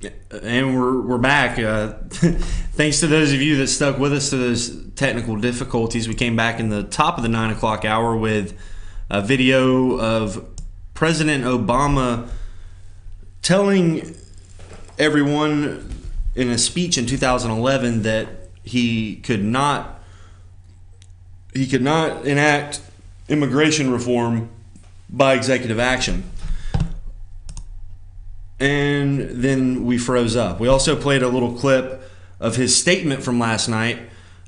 And we're back. Thanks to those of you that stuck with us through those technical difficulties. We came back in the top of the 9 o'clock hour with a video of President Obama telling everyone in a speech in 2011 that he could not enact immigration reform by executive action. And then we froze up. We also played a little clip of his statement from last night,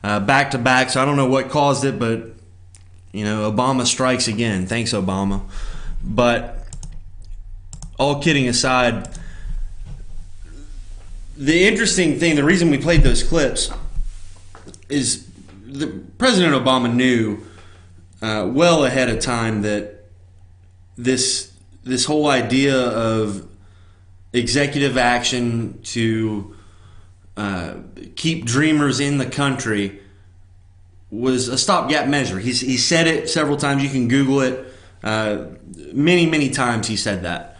back to back. So I don't know what caused it, but Obama strikes again. Thanks, Obama. But all kidding aside, the interesting thing, the reason we played those clips, is President Obama knew well ahead of time that this whole idea of executive action to keep dreamers in the country was a stopgap measure. He said it several times. You can Google it. Many times he said that.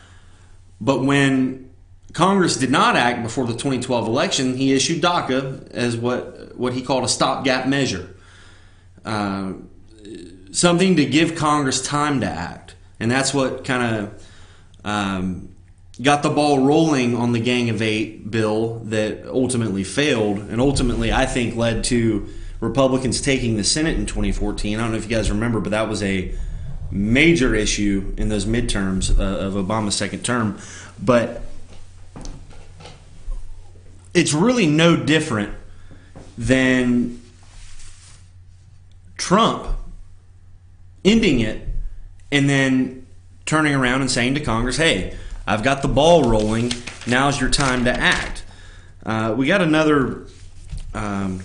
But when Congress did not act before the 2012 election, he issued DACA as what he called a stopgap measure. Something to give Congress time to act. And that's what kind of got the ball rolling on the Gang of Eight bill that ultimately failed, and ultimately I think led to Republicans taking the Senate in 2014. I don't know if you guys remember, but that was a major issue in those midterms of Obama's second term. But it's really no different than Trump ending it and then turning around and saying to Congress, hey, I've got the ball rolling. Now's your time to act. We got another, Dana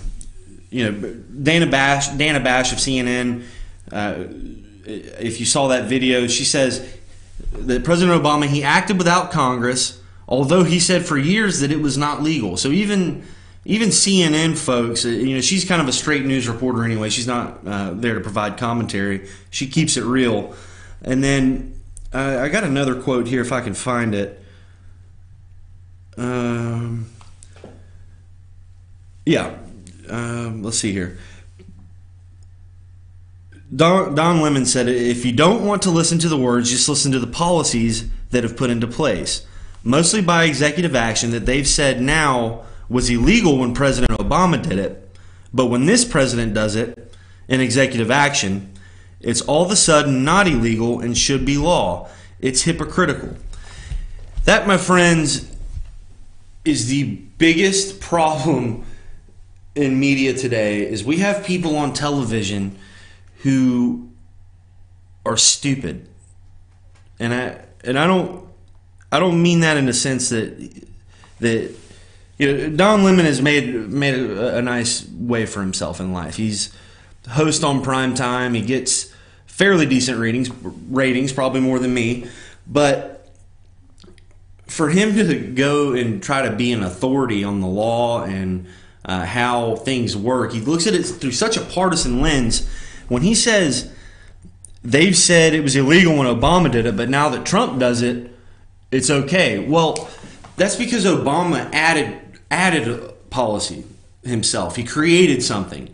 Bash of CNN. If you saw that video, she says that President Obama, he acted without Congress, although he said for years that it was not legal. So even CNN folks, she's kind of a straight news reporter anyway. She's not there to provide commentary. She keeps it real. And then I got another quote here if I can find it. Let's see here. Don Lemon said, if you don't want to listen to the words, just listen to the policies that have put into place, mostly by executive action that they've said now was illegal when President Obama did it. But when this president does it in executive action, it's all of a sudden not illegal and should be law. It's hypocritical. That, my friends, is the biggest problem in media today, is we have people on television who are stupid. And I don't mean that in the sense that Don Lemon has made a nice way for himself in life. He's host on prime time. He gets fairly decent ratings, probably more than me. But for him to go and try to be an authority on the law and how things work, he looks at it through such a partisan lens. When he says they've said it was illegal when Obama did it, but now that Trump does it, it's okay. Well, that's because Obama added policy himself. He created something.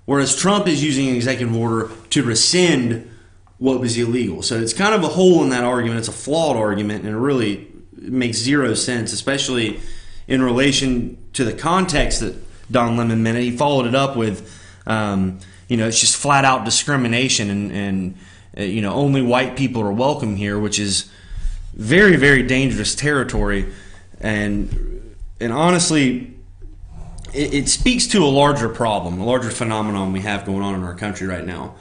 Whereas Trump is using an executive order to rescind what was illegal. So it's kind of a hole in that argument. It's a flawed argument, and it really makes zero sense, especially in relation to the context that Don Lemon meant it. He followed it up with, it's just flat out discrimination and only white people are welcome here, which is very, very dangerous territory. And honestly, it speaks to a larger problem, a larger phenomenon we have going on in our country right now.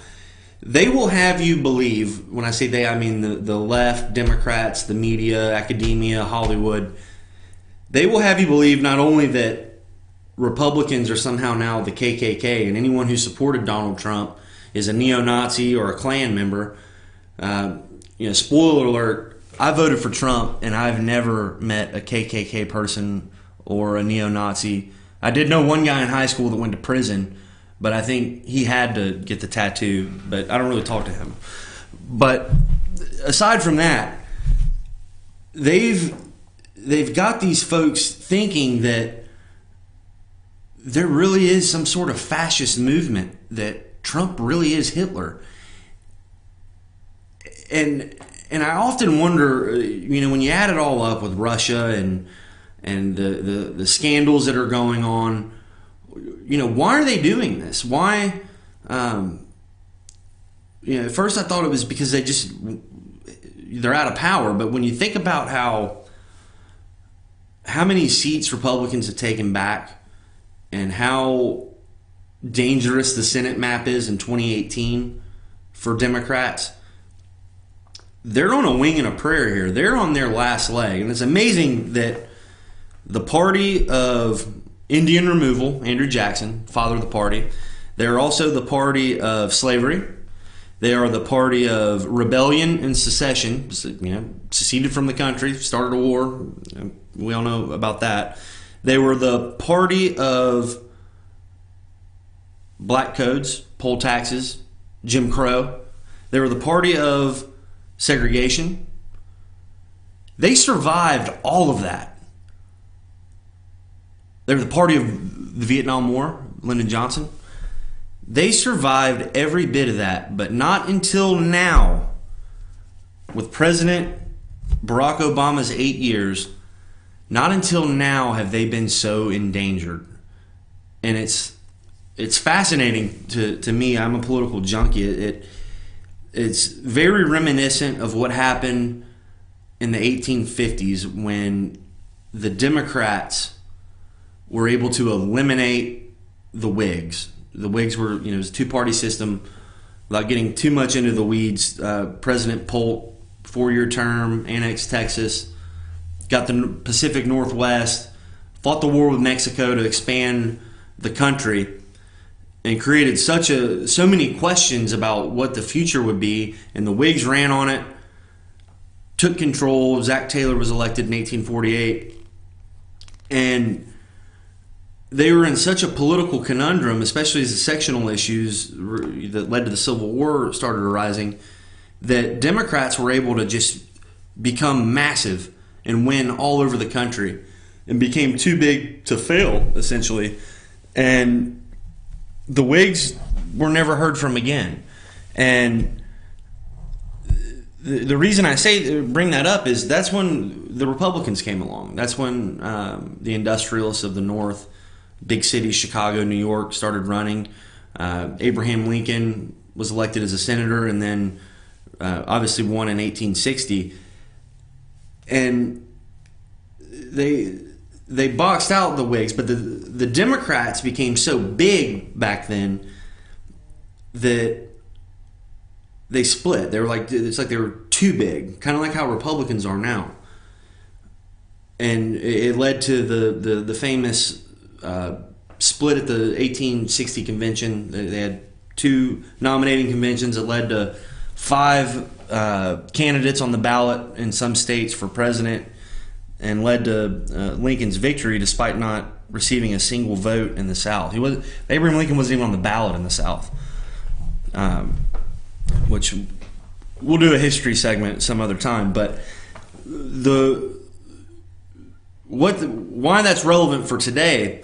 They will have you believe, when I say they, I mean the left, Democrats, the media, academia, Hollywood, they will have you believe not only that Republicans are somehow now the KKK and anyone who supported Donald Trump is a neo-Nazi or a Klan member. Spoiler alert, I voted for Trump and I've never met a KKK person or a neo-Nazi. I did know one guy in high school that went to prison, but I think he had to get the tattoo, but I don't really talk to him. But aside from that, they've they've got these folks thinking that there really is some sort of fascist movement, that Trump really is Hitler. And I often wonder, when you add it all up with Russia and the scandals that are going on, why are they doing this? Why? At first I thought it was because they're out of power. But when you think about how many seats Republicans have taken back and how dangerous the Senate map is in 2018 for Democrats, they're on a wing and a prayer here. They're on their last leg. And it's amazing that the party of Indian removal, Andrew Jackson, father of the party, they're also the party of slavery. They are the party of rebellion and secession, seceded from the country, started a war. We all know about that. They were the party of black codes, poll taxes, Jim Crow. They were the party of segregation. They survived all of that. They were the party of the Vietnam War, Lyndon Johnson. They survived every bit of that, but not until now, with President Barack Obama's 8 years, not until now have they been so endangered. And it's fascinating to me. I'm a political junkie. It's very reminiscent of what happened in the 1850s when the Democrats were able to eliminate the Whigs. The Whigs were, it was a two-party system. Without getting too much into the weeds, President Polk, 4-year term, annexed Texas, got the Pacific Northwest, fought the war with Mexico to expand the country, and created so many questions about what the future would be. And the Whigs ran on it, took control. Zach Taylor was elected in 1848, and they were in such a political conundrum, especially as the sectional issues that led to the Civil War started arising, that Democrats were able to just become massive and win all over the country and became too big to fail, essentially. And the Whigs were never heard from again. And the reason I bring that up is that's when the Republicans came along. That's when the industrialists of the North, big cities, Chicago, New York, started running. Abraham Lincoln was elected as a senator and then obviously won in 1860. And they boxed out the Whigs, but the Democrats became so big back then that they split. They were it's like they were too big, kind of like how Republicans are now. And it led to the famous split at the 1860 convention. They had 2 nominating conventions that led to 5 candidates on the ballot in some states for president, and led to Lincoln's victory despite not receiving a single vote in the South. Abraham Lincoln wasn't even on the ballot in the South, which we'll do a history segment some other time. But why that's relevant for today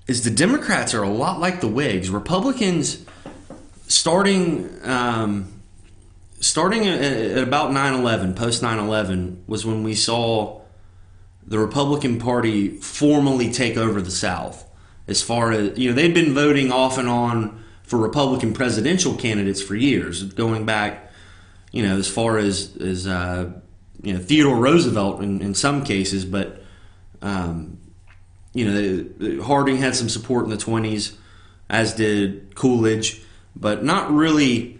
is the Democrats are a lot like the Whigs. Republicans, starting at about 9/11, post 9/11, was when we saw the Republican Party formally take over the South. As far as, they'd been voting off and on for Republican presidential candidates for years, going back, as far as Theodore Roosevelt in some cases, but Harding had some support in the 20s, as did Coolidge, but not really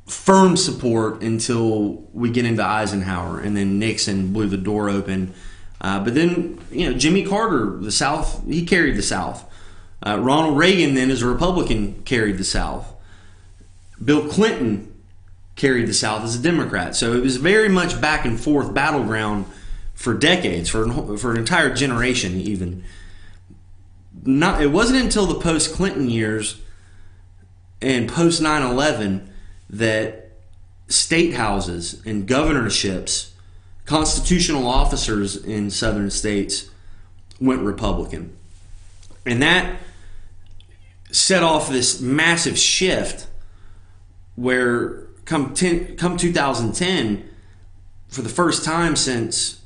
firm support until we get into Eisenhower, and then Nixon blew the door open. But then, Jimmy Carter, the South, he carried the South. Ronald Reagan, then, as a Republican, carried the South. Bill Clinton carried the South as a Democrat. So it was very much back and forth battleground for decades, for an entire generation even. It wasn't until the post-Clinton years and post 9/11 that state houses and governorships constitutional officers in southern states went Republican. And that set off this massive shift where come 2010, for the first time since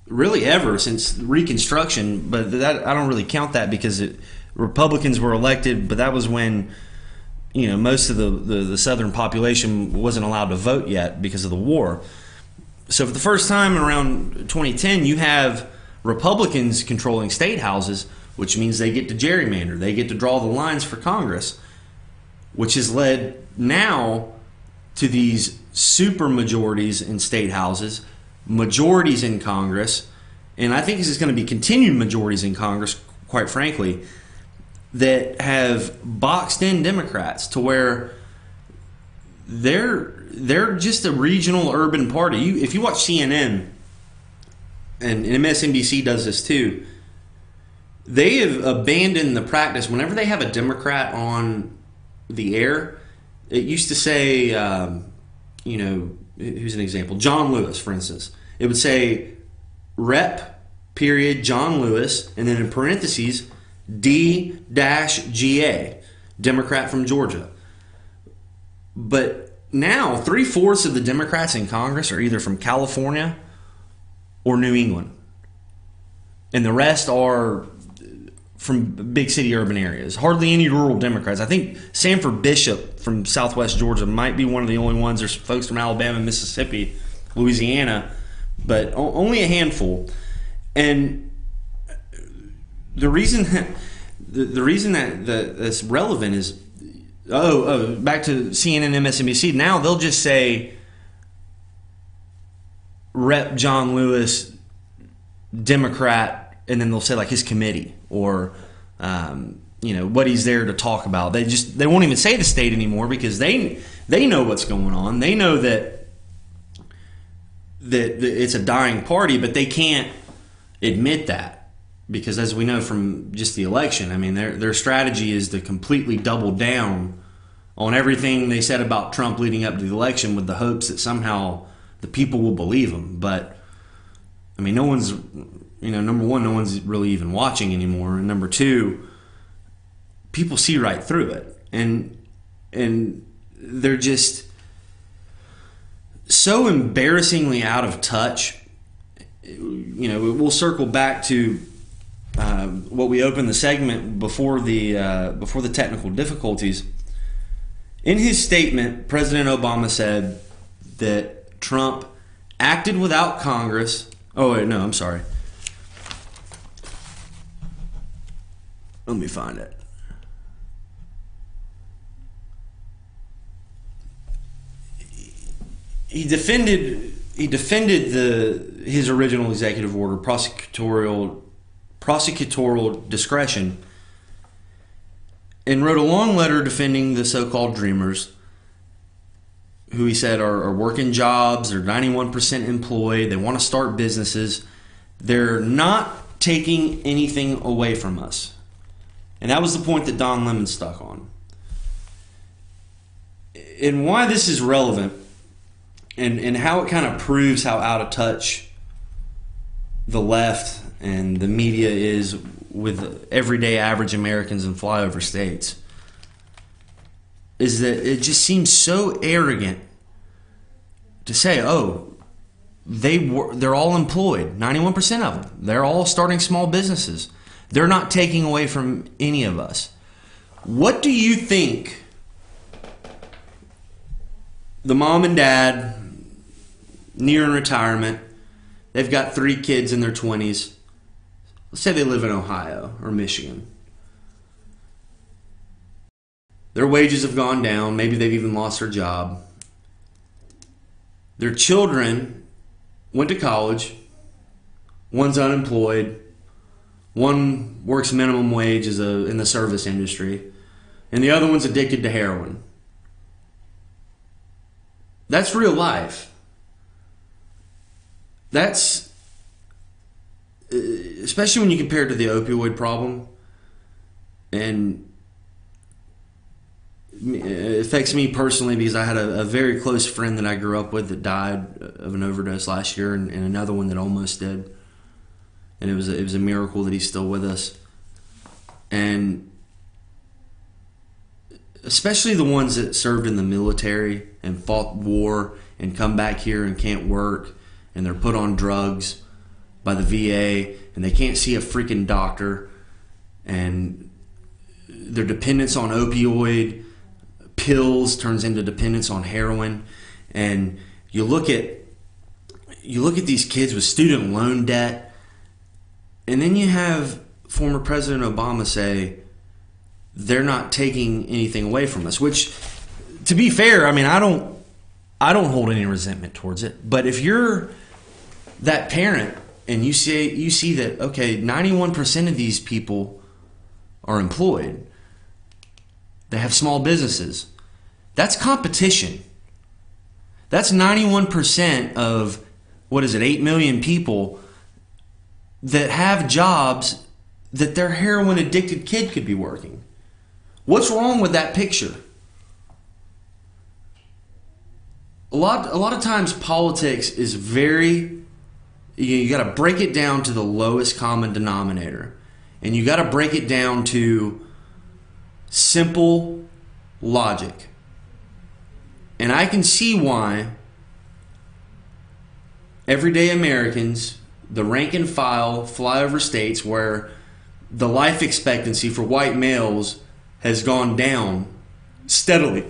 Reconstruction, but that I don't really count that because Republicans were elected, but that was when most of the southern population wasn't allowed to vote yet because of the war. So for the first time around 2010, you have Republicans controlling state houses, which means they get to gerrymander. They get to draw the lines for Congress, which has led now to these super majorities in state houses, majorities in Congress, and I think this is going to be continued majorities in Congress, quite frankly, that have boxed in Democrats to where they're just a regional urban party. If you watch CNN, and MSNBC does this too, they have abandoned the practice. Whenever they have a Democrat on the air, it used to say, who's an example? John Lewis, for instance. It would say Rep. John Lewis, and then in parentheses, D-GA, Democrat from Georgia. But now 3/4 of the Democrats in Congress are either from California or New England, and the rest are from big city urban areas. Hardly any rural Democrats. I think Sanford Bishop from Southwest Georgia might be one of the only ones. There's folks from Alabama, Mississippi, Louisiana, but only a handful. And the reason that that's relevant is back to CNN, MSNBC. Now they'll just say Rep. John Lewis, Democrat, and then they'll say like his committee or what he's there to talk about. They won't even say the state anymore because they know what's going on. They know that it's a dying party, but they can't admit that because, as we know from just the election, I mean their strategy is to completely double down on everything they said about Trump leading up to the election with the hopes that somehow the people will believe them. But I mean, no one's, number one, no one's really even watching anymore, and number two, people see right through it, and they're just so embarrassingly out of touch. We'll circle back to what we opened the segment before the technical difficulties. In his statement, President Obama said that Trump acted without Congress. Oh, wait, no, I'm sorry. Let me find it. He defended his original executive order, prosecutorial discretion, and wrote a long letter defending the so-called Dreamers, who he said are working jobs, they're 91% employed, they want to start businesses, they're not taking anything away from us. And that was the point that Don Lemon stuck on. And why this is relevant, and how it kind of proves how out of touch the left and the media is with everyday average Americans in flyover states, is that it just seems so arrogant to say, they're all employed, 91% of them. They're all starting small businesses. They're not taking away from any of us. What do you think the mom and dad, nearing retirement, they've got 3 kids in their 20s. Let's say they live in Ohio or Michigan. Their wages have gone down. Maybe they've even lost their job. Their children went to college. One's unemployed. One works minimum wage in the service industry. And the other one's addicted to heroin. That's real life. That's, especially when you compare it to the opioid problem. And it affects me personally because I had a very close friend that I grew up with that died of an overdose last year, and another one that almost did. And it was a miracle that he's still with us. And especially the ones that served in the military and fought war and come back here and can't work, and they're put on drugs by the VA, and they can't see a freaking doctor, and their dependence on opioid pills turns into dependence on heroin. And you look at these kids with student loan debt, and then you have former President Obama say they're not taking anything away from us, which, to be fair, I mean, I don't hold any resentment towards it. But if you're that parent and you see that, okay, 91% of these people are employed, they have small businesses, that's competition. That's 91% of, 8 million people that have jobs that their heroin addicted kid could be working. What's wrong with that picture? A lot of times politics is very, you got to break it down to the lowest common denominator, and you got to break it down to simple logic. And I can see why everyday Americans, the rank and file, flyover states where the life expectancy for white males has gone down steadily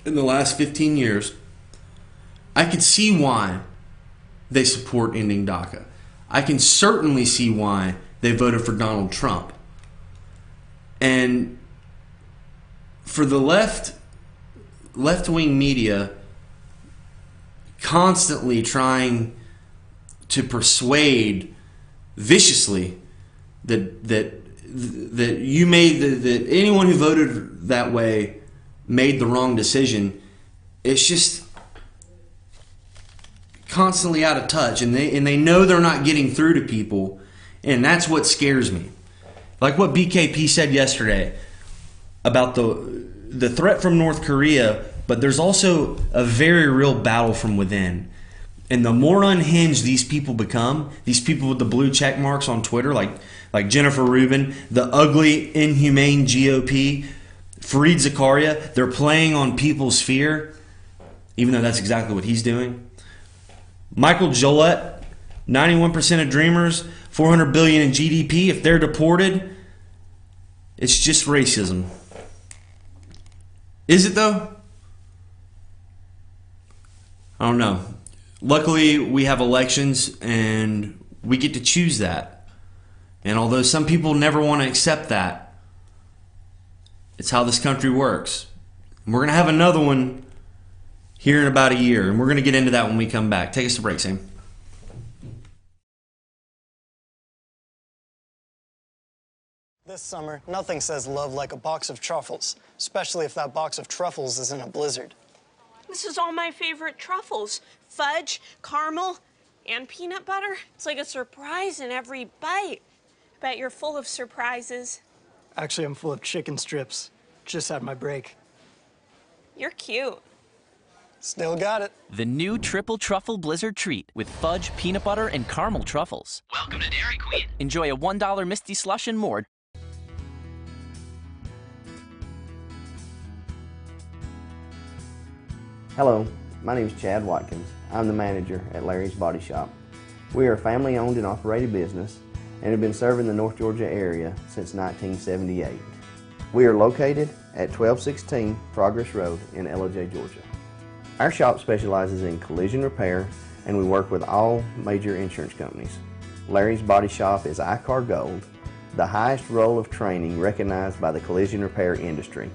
in the last 15 years, I could see why they support ending DACA. I can certainly see why they voted for Donald Trump. And for the left-wing media constantly trying to persuade viciously that anyone who voted that way made the wrong decision, it's just constantly out of touch, and they know they're not getting through to people, and that's what scares me. Like what BKP said yesterday about the threat from North Korea, but there's also a very real battle from within. And the more unhinged these people become, these people with the blue check marks on Twitter, like Jennifer Rubin, the ugly, inhumane GOP, Fareed Zakaria, they're playing on people's fear, even though that's exactly what he's doing. Michael Gillette, 91% of dreamers, $400 billion in GDP. If they're deported, it's just racism. Is it though? I don't know. Luckily, we have elections and we get to choose that. And although some people never want to accept that, it's how this country works. And we're going to have another one here in about a year, and we're going to get into that when we come back. Take us to break, Sam. This summer, nothing says love like a box of truffles, especially if that box of truffles is in a blizzard. This is all my favorite truffles. Fudge, caramel, and peanut butter. It's like a surprise in every bite. Bet you're full of surprises. Actually, I'm full of chicken strips. Just had my break. You're cute. Still got it. The new Triple Truffle Blizzard Treat with fudge, peanut butter, and caramel truffles. Welcome to Dairy Queen. Enjoy a $1 Misty Slush and more. Hello, my name is Chad Watkins. I'm the manager at Larry's Body Shop. We are a family-owned and operated business and have been serving the North Georgia area since 1978. We are located at 1216 Progress Road in LOJ, Georgia. Our shop specializes in collision repair, and we work with all major insurance companies. Larry's Body Shop is ICAR Gold, the highest role of training recognized by the collision repair industry.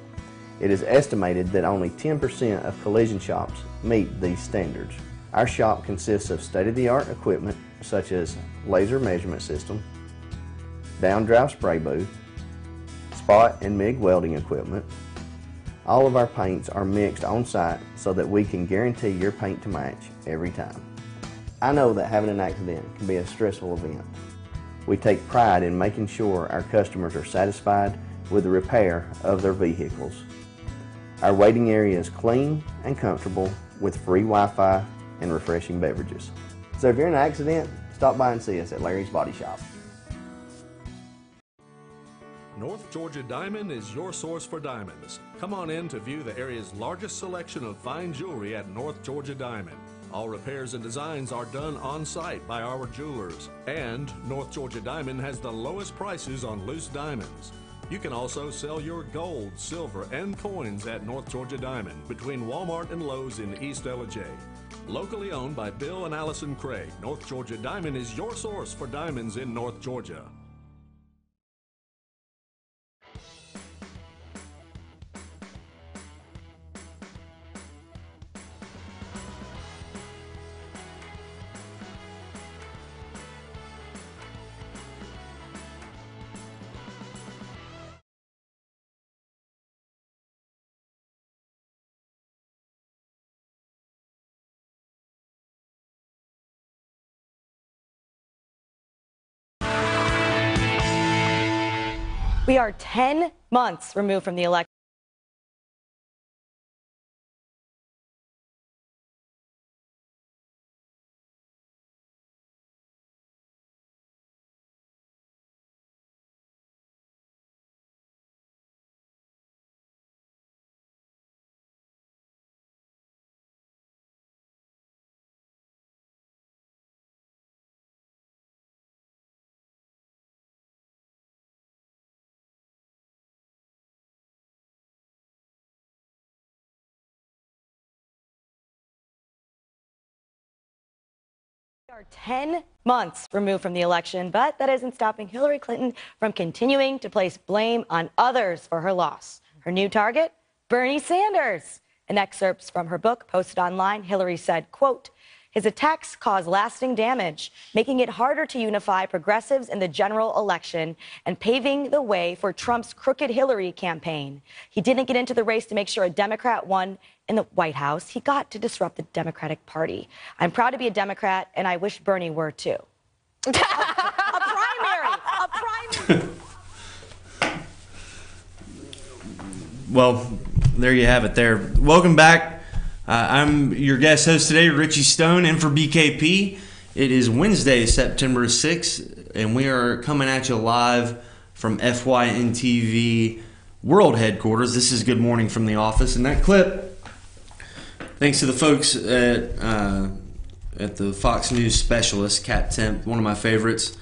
It is estimated that only 10% of collision shops meet these standards. Our shop consists of state-of-the-art equipment such as laser measurement system, down-drive spray booth, spot and MIG welding equipment. All of our paints are mixed on-site so that we can guarantee your paint to match every time. I know that having an accident can be a stressful event. We take pride in making sure our customers are satisfied with the repair of their vehicles. Our waiting area is clean and comfortable with free Wi-Fi and refreshing beverages. So if you're in an accident, stop by and see us at Larry's Body Shop. North Georgia Diamond is your source for diamonds. Come on in to view the area's largest selection of fine jewelry at North Georgia Diamond. All repairs and designs are done on-site by our jewelers. And North Georgia Diamond has the lowest prices on loose diamonds. You can also sell your gold, silver, and coins at North Georgia Diamond between Walmart and Lowe's in East LJ. Locally owned by Bill and Allison Craig, North Georgia Diamond is your source for diamonds in North Georgia. We are 10 months removed from the election. We are 10 months removed from the election, but that isn't stopping Hillary Clinton from continuing to place blame on others for her loss. Her new target, Bernie Sanders. In excerpts from her book posted online, Hillary said, quote, "His attacks cause lasting damage, making it harder to unify progressives in the general election and paving the way for Trump's crooked Hillary campaign. He didn't get into the race to make sure a Democrat won in the White House. He got to disrupt the Democratic Party. I'm proud to be a Democrat, and I wish Bernie were too." A primary. Well, there you have it there. Welcome back. I'm your guest host today, Richie Stone, in for BKP. It is Wednesday, September 6th, and we are coming at you live from FYNTV World Headquarters. This is Good Morning from the Office, and that clip, thanks to the folks at the Fox News Specialist, Cat Temp, one of my favorites.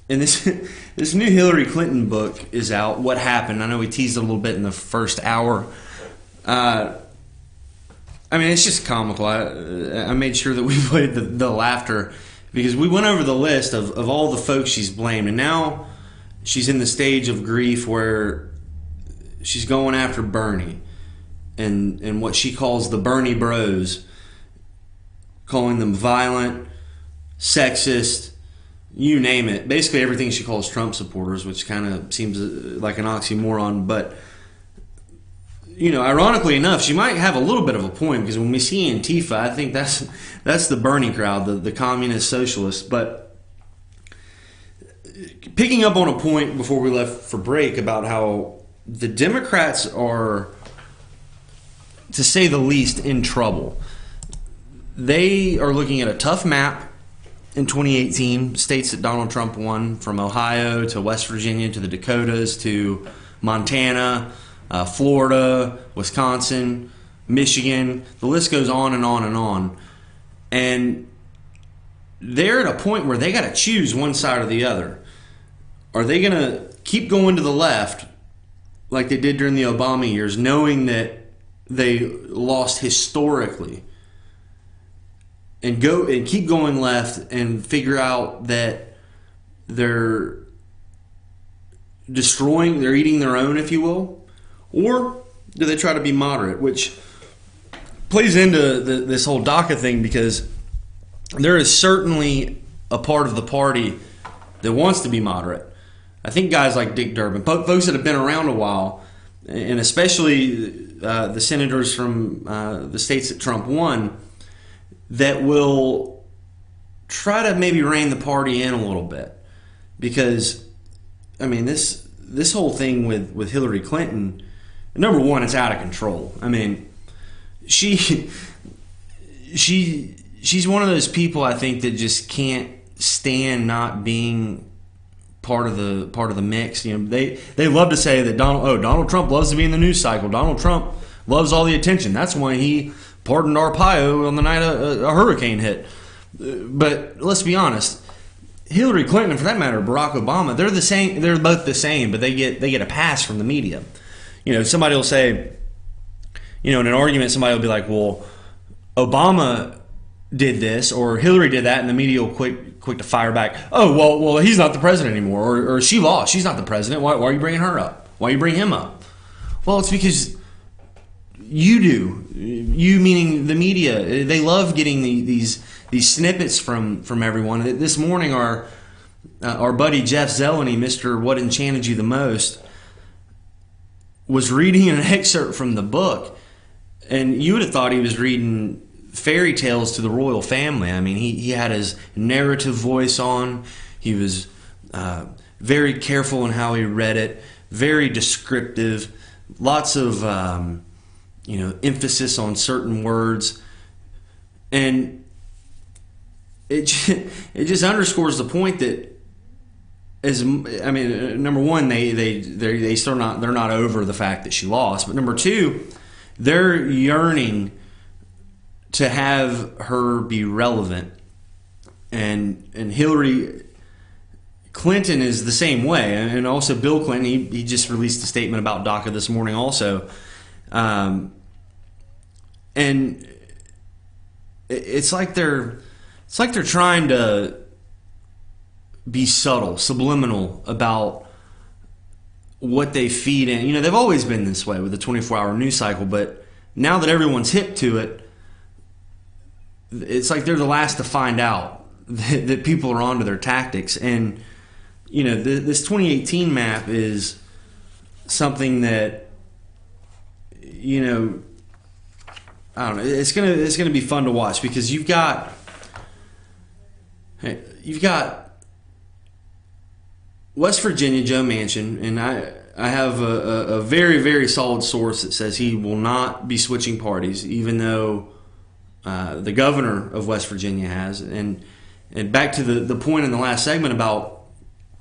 And this new Hillary Clinton book is out, What Happened. I know we teased a little bit in the first hour. I mean, it's just comical. I made sure that we played the laughter because we went over the list of all the folks she's blamed. And now she's in the stage of grief where she's going after Bernie and what she calls the Bernie bros, calling them violent, sexist, you name it. Basically everything she calls Trump supporters, which kind of seems like an oxymoron. But, you know, ironically enough, she might have a little bit of a point because when we see Antifa, I think that's the Bernie crowd, the communist socialists. But picking up on a point before we left for break about how the Democrats are, to say the least, in trouble. They are looking at a tough map in 2018, states that Donald Trump won, from Ohio to West Virginia to the Dakotas to Montana, Florida, Wisconsin, Michigan. The list goes on and on and on. And they're at a point where they got to choose one side or the other. Are they going to keep going to the left like they did during the Obama years, knowing that they lost historically, and keep going left and figure out that they're eating their own, if you will? Or do they try to be moderate, which plays into this whole DACA thing, because there is certainly a part of the party that wants to be moderate. I think guys like Dick Durbin, folks that have been around a while, and especially the senators from the states that Trump won, that will try to maybe rein the party in a little bit. Because, I mean, this whole thing with Hillary Clinton, number one, it's out of control. I mean, she's one of those people, I think, that just can't stand not being part of the mix. You know, they love to say that Donald Trump loves to be in the news cycle. Donald Trump loves all the attention. That's why he pardoned Arpaio on the night a hurricane hit. But let's be honest, Hillary Clinton, and for that matter, Barack Obama, they're the same. They're both the same, but they get a pass from the media. You know, somebody will say, you know, in an argument, somebody will be like, well, Obama did this or Hillary did that, and the media will quick to fire back. Oh, well, he's not the president anymore, or she lost. She's not the president. Why are you bringing her up? Why you bring him up? Well, it's because you do. You meaning the media. They love getting these snippets from everyone. This morning, our buddy Jeff Zeleny, Mr. What Enchanted You the Most, was reading an excerpt from the book, and you would have thought he was reading fairy tales to the royal family. I mean, he had his narrative voice on. He was very careful in how he read it, very descriptive, lots of emphasis on certain words, and it just underscores the point that number one, they're still not over the fact that she lost, but number two, they're yearning to have her be relevant, and Hillary Clinton is the same way, and also Bill Clinton. He just released a statement about DACA this morning, also, and it's like they're trying to be subtle, subliminal about what they feed in. You know, they've always been this way with the 24-hour news cycle, but now that everyone's hip to it, it's like they're the last to find out that people are onto their tactics. And, you know, this 2018 map is something that, you know, I don't know, it's gonna be fun to watch, because you've got West Virginia, Joe Manchin, and I have a very, very solid source that says he will not be switching parties, even though the governor of West Virginia has. And back to the point in the last segment about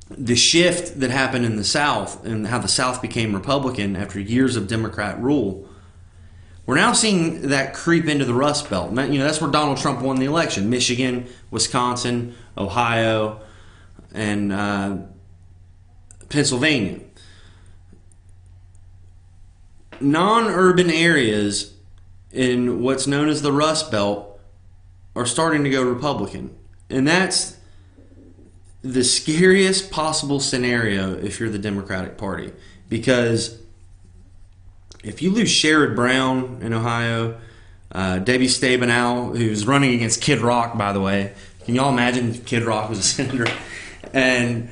the shift that happened in the South and how the South became Republican after years of Democrat rule. We're now seeing that creep into the Rust Belt. You know, that's where Donald Trump won the election. Michigan, Wisconsin, Ohio, and Pennsylvania. Non-urban areas in what's known as the Rust Belt are starting to go Republican. And that's the scariest possible scenario if you're the Democratic Party. Because if you lose Sherrod Brown in Ohio, Debbie Stabenow, who's running against Kid Rock, by the way. Can y'all imagine if Kid Rock was a senator? And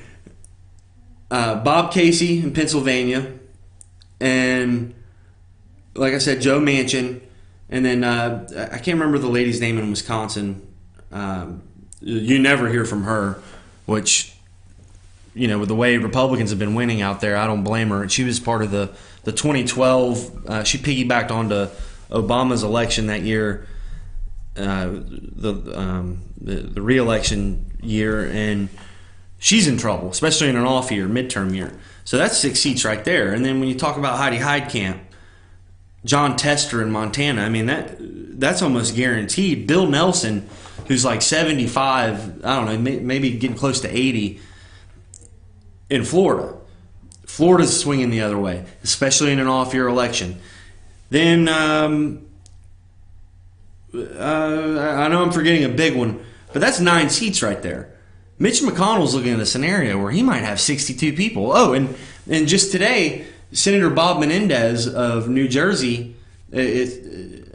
Bob Casey in Pennsylvania, and like I said, Joe Manchin, and then I can't remember the lady's name in Wisconsin. You never hear from her, which, you know, with the way Republicans have been winning out there, I don't blame her. And she was part of the 2012. She piggybacked onto Obama's election that year, the re-election year, and she's in trouble, especially in an off year, midterm year. So that's 6 seats right there. And then when you talk about Heidi Heitkamp, John Tester in Montana, I mean, that's almost guaranteed. Bill Nelson, who's like 75, I don't know, maybe getting close to 80 in Florida. Florida's swinging the other way, especially in an off-year election. Then I know I'm forgetting a big one, but that's 9 seats right there. Mitch McConnell's looking at a scenario where he might have 62 people. Oh, and just today, Senator Bob Menendez of New Jersey, if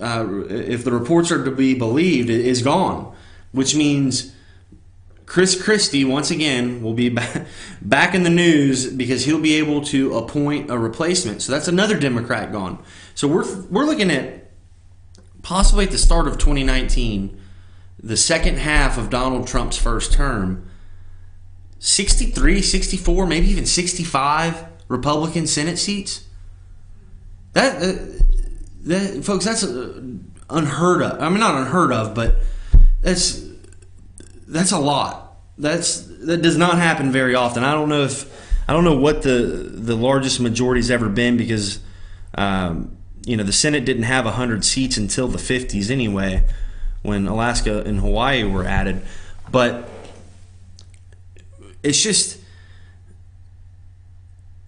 the reports are to be believed, is gone, which means Chris Christie, once again, will be back in the news because he'll be able to appoint a replacement. So that's another Democrat gone. So we're looking at possibly at the start of 2019, the second half of Donald Trump's first term, 63, 64, maybe even 65 Republican Senate seats. that folks, that's unheard of. I mean, not unheard of, but that's a lot. That does not happen very often. I don't know what the largest majority's ever been, because the Senate didn't have 100 seats until the 50s anyway, when Alaska and Hawaii were added. But it's just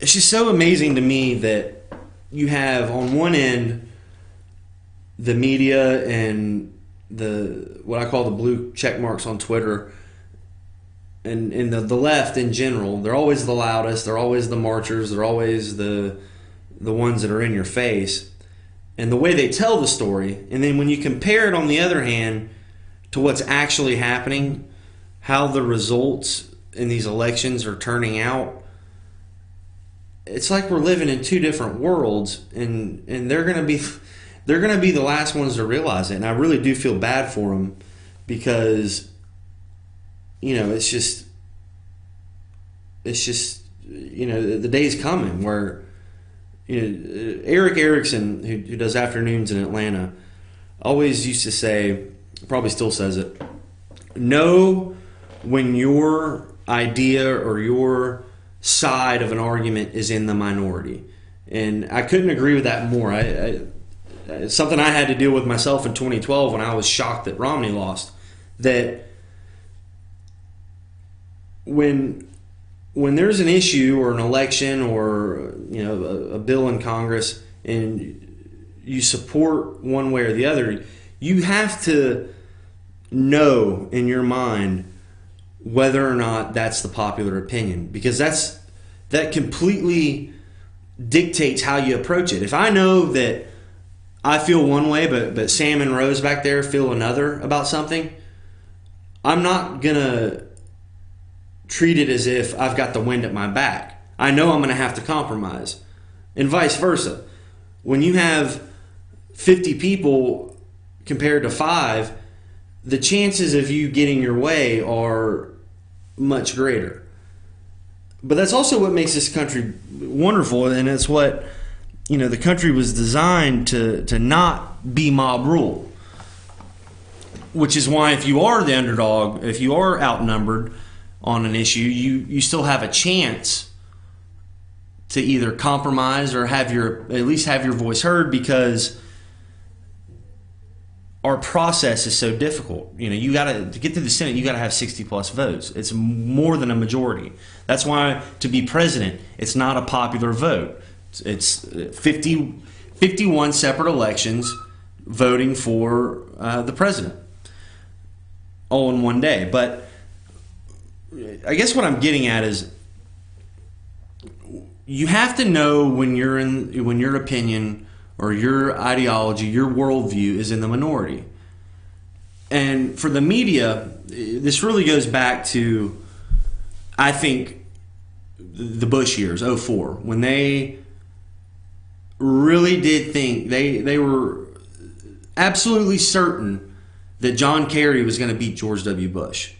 so amazing to me that you have on one end the media and what I call the blue check marks on Twitter, and the left in general. They're always the loudest, they're always the marchers, they're always the ones that are in your face, and the way they tell the story. And then when you compare it, on the other hand, to what's actually happening, how the results in these elections are turning out, it's like we're living in two different worlds, and they're going to be the last ones to realize it. And I really do feel bad for them, because it's just the day's coming where Eric Erickson, who does afternoons in Atlanta, always used to say, probably still says it, know when your idea or your side of an argument is in the minority. And I couldn't agree with that more. It's something I had to deal with myself in 2012 when I was shocked that Romney lost. That when there's an issue or an election or a bill in Congress, and you support one way or the other, you have to know in your mind whether or not that's the popular opinion, because that completely dictates how you approach it. If I know that I feel one way, but Sam and Rose back there feel another about something, I'm not gonna treat it as if I've got the wind at my back. I know I'm going to have to compromise, and vice versa. When you have 50 people compared to 5, the chances of you getting your way are much greater. But that's also what makes this country wonderful, and it's what the country was designed to not be mob rule. Which is why, if you are the underdog, if you are outnumbered on an issue, you still have a chance to either compromise or at least have your voice heard, because our process is so difficult. To get to the Senate, you got to have 60 plus votes. It's more than a majority. That's why, to be president, it's not a popular vote. It's 51 separate elections voting for the president all in one day. But I guess what I'm getting at is, you have to know when your opinion or your ideology, your worldview is in the minority. And for the media, this really goes back to, I think, the Bush years, 2004, when they really did think, they were absolutely certain that John Kerry was going to beat George W. Bush.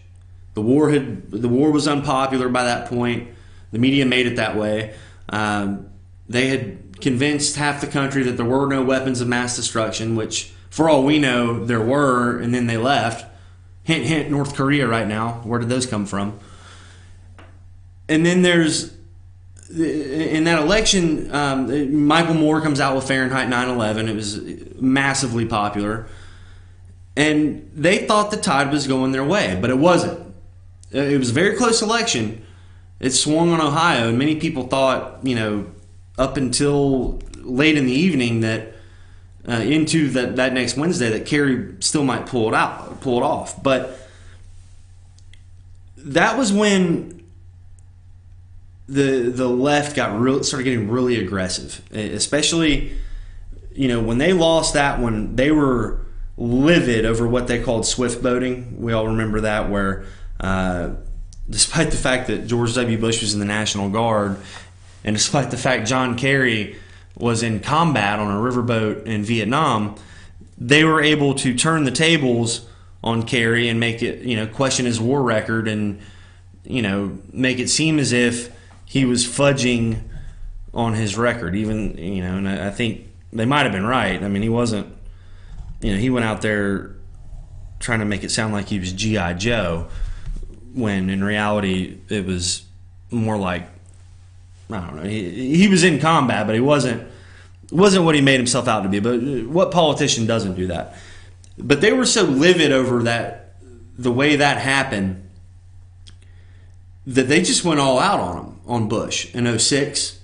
The war was unpopular by that point. The media made it that way. They had convinced half the country that there were no weapons of mass destruction, which, for all we know, there were, and then they left. Hint, hint, North Korea right now. Where did those come from? And then there's, in that election, Michael Moore comes out with Fahrenheit 9/11. It was massively popular. And they thought the tide was going their way, but it wasn't. It was a very close election. It swung on Ohio, and many people thought, up until late in the evening, that into that next Wednesday, that Kerry still might pull it off. But that was when the left started getting really aggressive, especially when they lost that one. They were livid over what they called swift voting. We all remember that, where despite the fact that George W. Bush was in the National Guard, and despite the fact John Kerry was in combat on a riverboat in Vietnam, they were able to turn the tables on Kerry and make it, question his war record, and make it seem as if he was fudging on his record. Even, and I think they might have been right. I mean, he wasn't, he went out there trying to make it sound like he was G.I. Joe, when in reality it was more like, I don't know, he was in combat, but he wasn't what he made himself out to be. But what politician doesn't do that? But they were so livid over the way that happened, that they just went all out on him, on Bush in 2006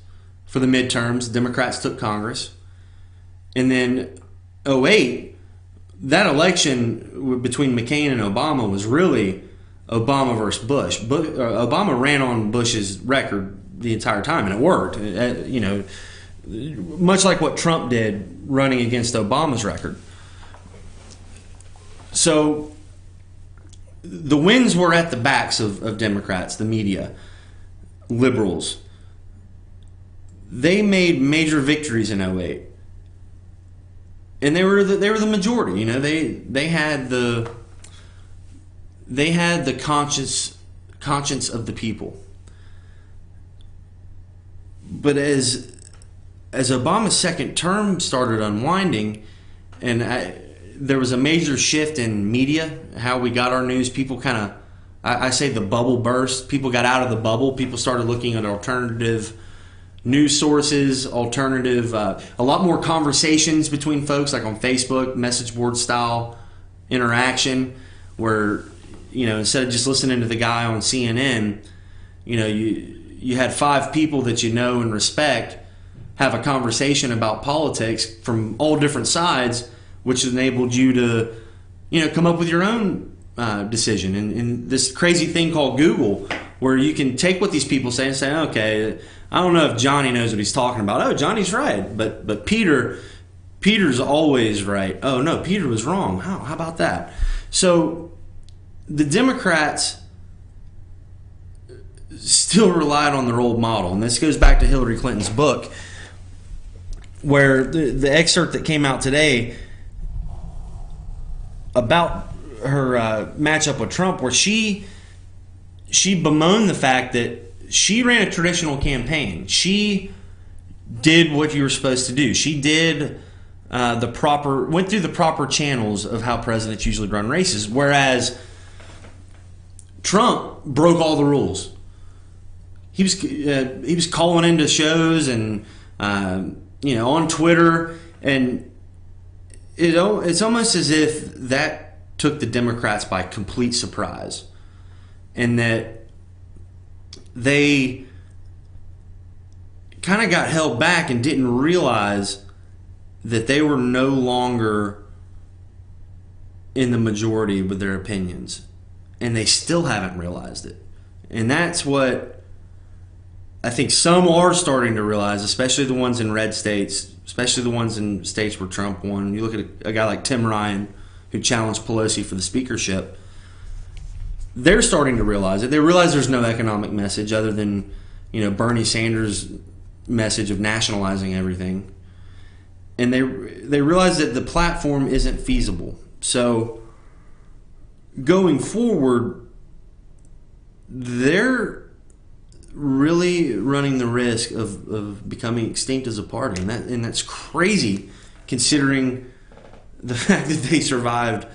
for the midterms. Democrats took Congress. And then 2008, that election between McCain and Obama was really Obama versus Bush. Obama ran on Bush's record the entire time, and it worked. Much like what Trump did running against Obama's record. So the wins were at the backs of Democrats, the media, liberals. They made major victories in 2008. And they were the majority. They had the conscience of the people. But as Obama's second term started unwinding, and there was a major shift in media, how we got our news. People kind of, I say the bubble burst. People got out of the bubble. People started looking at alternative news sources, a lot more conversations between folks, like on Facebook, message board style interaction, where, instead of just listening to the guy on CNN, you had 5 people that you know and respect have a conversation about politics from all different sides, which enabled you to, come up with your own decision. And this crazy thing called Google, where you can take what these people say and say, okay, I don't know if Johnny knows what he's talking about. Oh, Johnny's right, but Peter's always right. Oh no, Peter was wrong. How about that? So the Democrats still relied on their old model, and this goes back to Hillary Clinton's book, where the excerpt that came out today about her matchup with Trump, where she bemoaned the fact that she ran a traditional campaign. She did what you were supposed to do. She did went through the proper channels of how presidents usually run races, whereas Trump broke all the rules. He was calling into shows and on Twitter, and it's almost as if that took the Democrats by complete surprise, and that they kind of got held back and didn't realize that they were no longer in the majority with their opinions, and they still haven't realized it. And that's what I think some are starting to realize, especially the ones in red states, especially the ones in states where Trump won. You look at a guy like Tim Ryan, who challenged Pelosi for the speakership. They're starting to realize it. They realize there's no economic message other than, Bernie Sanders' message of nationalizing everything. And they realize that the platform isn't feasible. So going forward, they're really running the risk of becoming extinct as a party. And that's crazy, considering the fact that they survived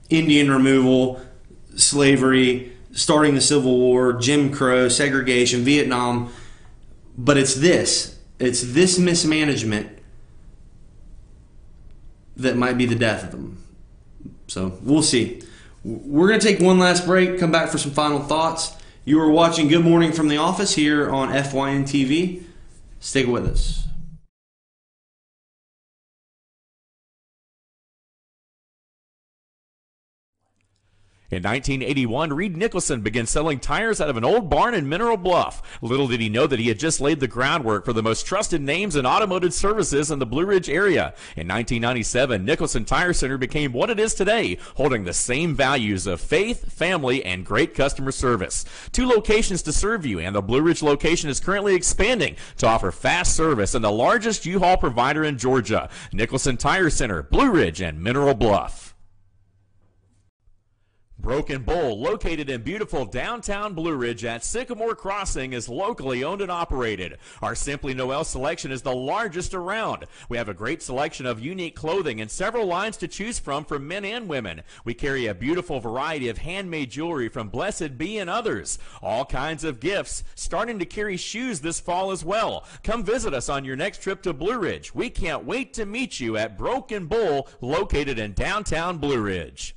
Indian removal, slavery, starting the Civil War, Jim Crow, segregation, Vietnam. But it's this mismanagement that might be the death of them. So we'll see. We're going to take one last break, come back for some final thoughts. You are watching Good Morning from the Office here on FYNTV. Stick with us. In 1981, Reed Nicholson began selling tires out of an old barn in Mineral Bluff. Little did he know that he had just laid the groundwork for the most trusted names in automotive services in the Blue Ridge area. In 1997, Nicholson Tire Center became what it is today, holding the same values of faith, family, and great customer service. 2 locations to serve you, and the Blue Ridge location is currently expanding to offer fast service and the largest U-Haul provider in Georgia. Nicholson Tire Center, Blue Ridge, and Mineral Bluff. Broken Bull, located in beautiful downtown Blue Ridge at Sycamore Crossing, is locally owned and operated. Our Simply Noel selection is the largest around. We have a great selection of unique clothing and several lines to choose from for men and women. We carry a beautiful variety of handmade jewelry from Blessed Be and others. All kinds of gifts, starting to carry shoes this fall as well. Come visit us on your next trip to Blue Ridge. We can't wait to meet you at Broken Bull, located in downtown Blue Ridge.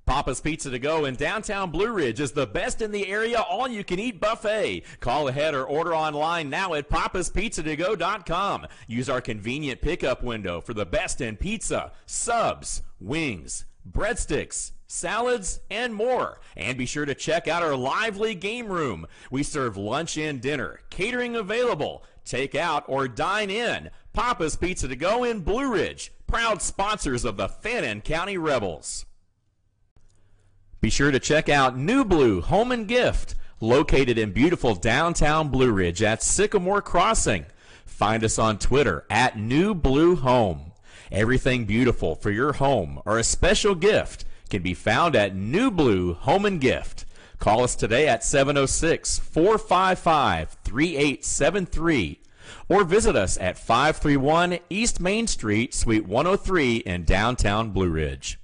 Papa's Pizza to Go in downtown Blue Ridge is the best in the area all-you-can-eat buffet. Call ahead or order online now at papaspizzatogo.com. Use our convenient pickup window for the best in pizza, subs, wings, breadsticks, salads, and more. And be sure to check out our lively game room. We serve lunch and dinner, catering available, take out or dine in. Papa's Pizza to Go in Blue Ridge, proud sponsors of the Fannin County Rebels. Be sure to check out New Blue Home and Gift, located in beautiful downtown Blue Ridge at Sycamore Crossing. Find us on Twitter at New Blue Home. Everything beautiful for your home or a special gift can be found at New Blue Home and Gift. Call us today at 706-455-3873 or visit us at 531 East Main Street, Suite 103 in downtown Blue Ridge.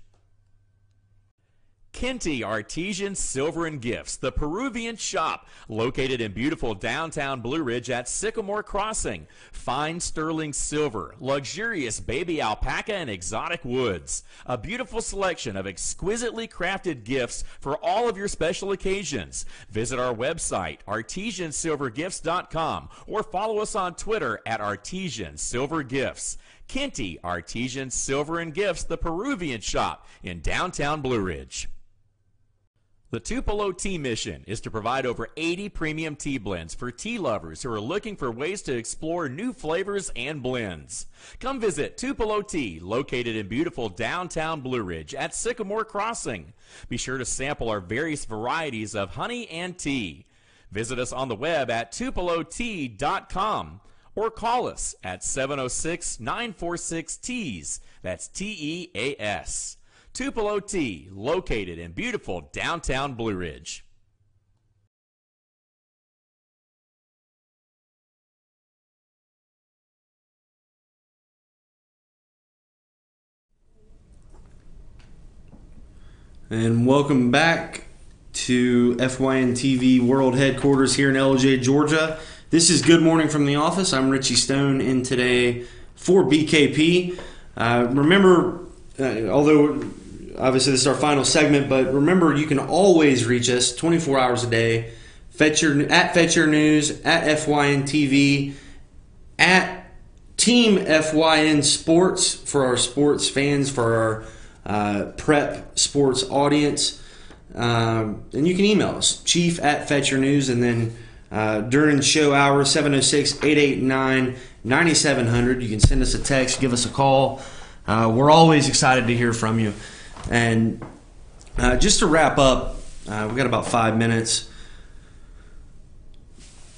Kinty Artesian Silver and Gifts, the Peruvian shop, located in beautiful downtown Blue Ridge at Sycamore Crossing. Fine sterling silver, luxurious baby alpaca and exotic woods. A beautiful selection of exquisitely crafted gifts for all of your special occasions. Visit our website, artesiansilvergifts.com, or follow us on Twitter at Artesian Silver Gifts. Kinty Artesian Silver and Gifts, the Peruvian shop in downtown Blue Ridge. The Tupelo Tea mission is to provide over 80 premium tea blends for tea lovers who are looking for ways to explore new flavors and blends. Come visit Tupelo Tea, located in beautiful downtown Blue Ridge at Sycamore Crossing. Be sure to sample our various varieties of honey and tea. Visit us on the web at tupelotea.com or call us at 706-946-TEAS. That's TEAS. Tupelo Tea, located in beautiful downtown Blue Ridge. And welcome back to FYNTV World Headquarters here in LJ, Georgia. This is Good Morning from the Office. I'm Richie Stone in today for BKP. Remember, although obviously this is our final segment, but remember you can always reach us 24 hours a day. Fetch Your News, at FYNTV, at Team FYN Sports for our sports fans, for our prep sports audience. And you can email us, chief at Fetch Your News, and then during show hours, 706-889-9700. You can send us a text, give us a call. We're always excited to hear from you. And just to wrap up, we've got about 5 minutes.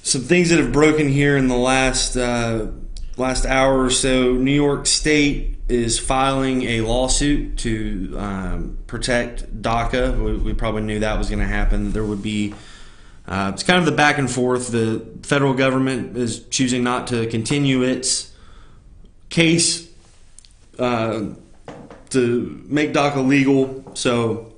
Some things that have broken here in the last hour or so. New York State is filing a lawsuit to protect DACA. We probably knew that was going to happen. There would be it's kind of the back and forth. The federal government is choosing not to continue its case to make DACA legal. So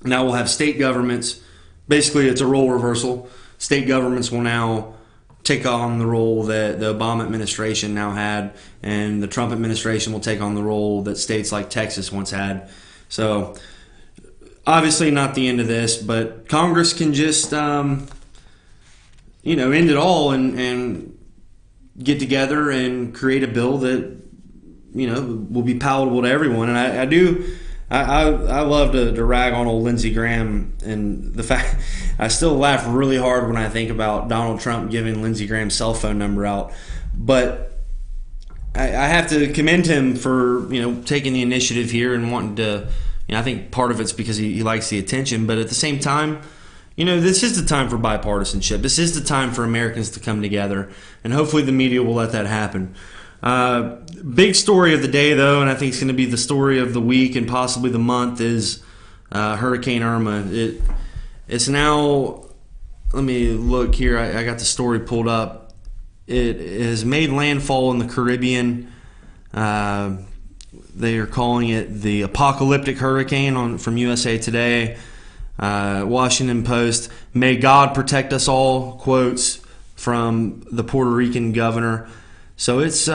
now we'll have state governments. Basically, it's a role reversal. State governments will now take on the role that the Obama administration now had, and the Trump administration will take on the role that states like Texas once had. So obviously not the end of this, but Congress can just end it all and get together and create a bill that will be palatable to everyone. And I love to rag on old Lindsey Graham, and the fact I still laugh really hard when I think about Donald Trump giving Lindsey Graham's cell phone number out. But I have to commend him for taking the initiative here and wanting to. I think part of it's because he likes the attention, but at the same time, this is the time for bipartisanship. This is the time for Americans to come together, and hopefully the media will let that happen. Big story of the day, though, and I think it's going to be the story of the week and possibly the month, is Hurricane Irma. It's now, let me look here, I got the story pulled up. It has made landfall in the Caribbean. They are calling it the apocalyptic hurricane from USA Today. Washington Post, may God protect us all, quotes from the Puerto Rican governor. So it's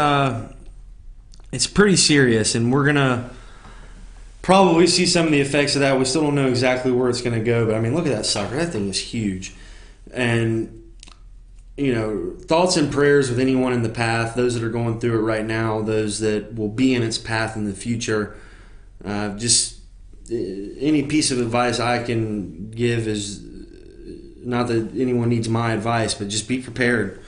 pretty serious, and we're going to probably see some of the effects of that. We still don't know exactly where it's going to go, but I mean, look at that sucker. That thing is huge. And thoughts and prayers with anyone in the path, those that are going through it right now, those that will be in its path in the future. Just any piece of advice I can give is, not that anyone needs my advice, but just be prepared.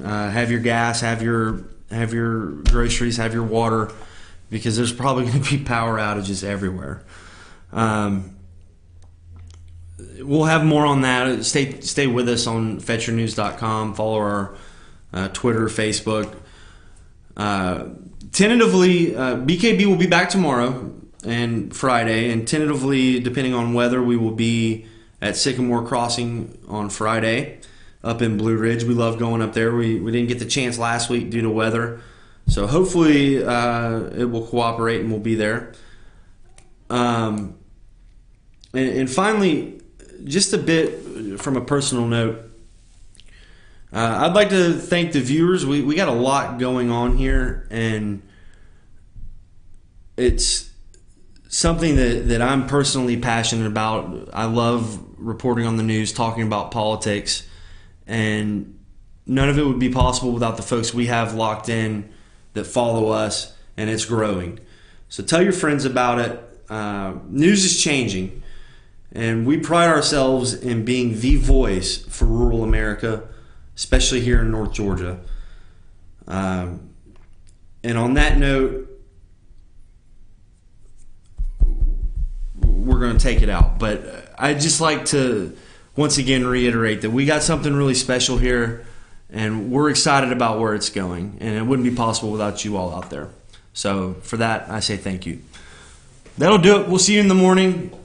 Have your gas, have your groceries, have your water, because there's probably going to be power outages everywhere. We'll have more on that. Stay with us on FetchYourNews.com. Follow our Twitter, Facebook. Tentatively, BKB will be back tomorrow and Friday, and tentatively, depending on weather, we will be at Sycamore Crossing on Friday up in Blue Ridge. We love going up there. We didn't get the chance last week due to weather, so hopefully it will cooperate and we'll be there. And finally, just a bit from a personal note, I'd like to thank the viewers. We got a lot going on here, and it's something that I'm personally passionate about. I love reporting on the news, talking about politics, and none of it would be possible without the folks we have locked in that follow us, and it's growing. So tell your friends about it. News is changing, and we pride ourselves in being the voice for rural America, especially here in North Georgia. And on that note, we're going to take it out. But I'd just like to once again reiterate that we got something really special here, and we're excited about where it's going. And it wouldn't be possible without you all out there. So for that, I say thank you. That'll do it. We'll see you in the morning.